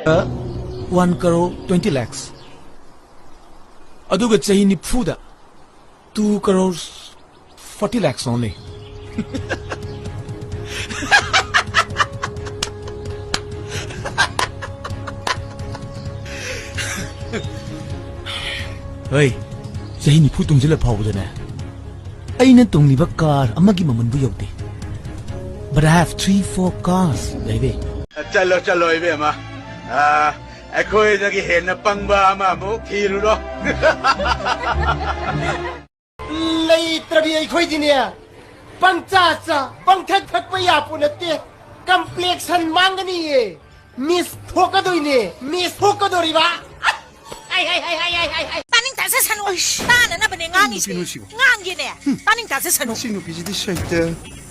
1 crore 20 lakhs. Aduga chahi nifuda 2 crores 40 lakhs only. Hey, chahi nifu tungzila phawdane. Aina tungliba car amagi mamanbu yawde. But I have 3-4 cars, baby. Chalo chalo ibe ma. Akoi jagi hen pangba ma mo thiru ro. Lei trabi ai khoi dinia. Pangcha cha, pangthak thak pa ya punate. Complexion mangani ye. Miss thokadoi ne, miss thokadori ba. Taning ta sa sanu. Tana na bane ngangi. Ngangi ne. Taning ta sa sanu. Sino pisi di shaita.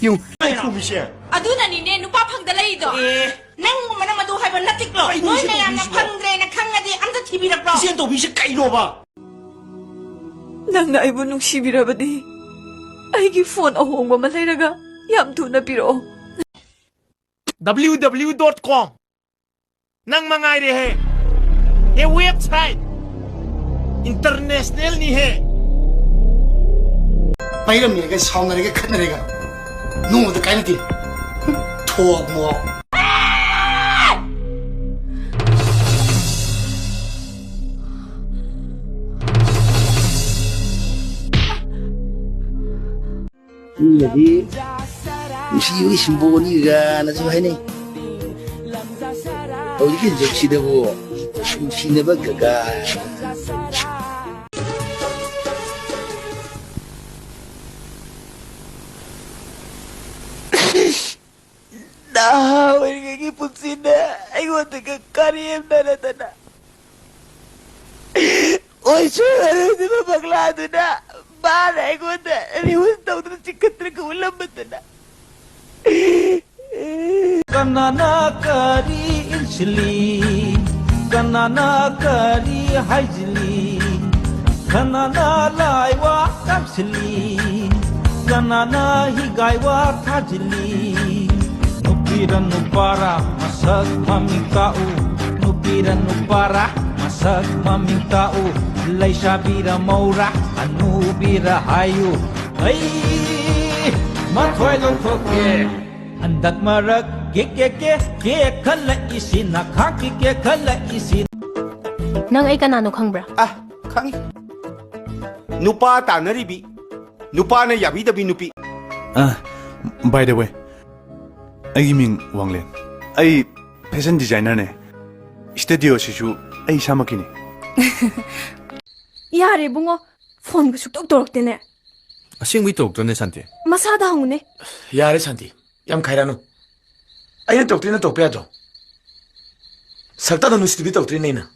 Yung Ai khu bi she. Aduna ni ne nupa phangda lei do. Nang mana madu hai ban natik lo. Noi na yam na phangre na khangadi amta thibirap lo. Sian to bi she kai lo ba. Nang na aibu nungsibirabadi. Aigi phone ahongba ma leiraga yam thuna piro. www.com nang mangai re he. Ye website international ni he. Pairam ni ga sauna re ga khatna re ga. No da kai ni. Thok mo. Jadi usi simboni ga na sa ni. Oh ini kan si debo si neba gaga. Dah, ini kaki pusina. Aku tu kekariam dana dana. Oh, cuba tu bagla tu dah. Bara aku tu, ni tahu tu cikat terku ulam betul dah. Kanana kari insulin, kanana kari hygiene, kanana laiwa kapsulin, kanana higaiwa tajilin. Nupiran nupara masak mamingkau, nupiran nupara masak mamingkau. Lai sabira maura anu bira hayu. Hey, matwai long thoke. Andat marak ke khala isin na khaki ke khala isin. Nang ay kanano khangbra? kangi. Nupa tanaribi. Nupa na yabi dabi nupi. By the way, I mean Wanglen. I fashion designer ne. Studio sisu I samakini. Yare bungo phone ko suktok dorokte ne. Asingwi tokdone Santi. Masada hangune. Yare Santi. Yam khairanu. Aina toktrina tokpe ado. Sakta no nusibi toktrina ina.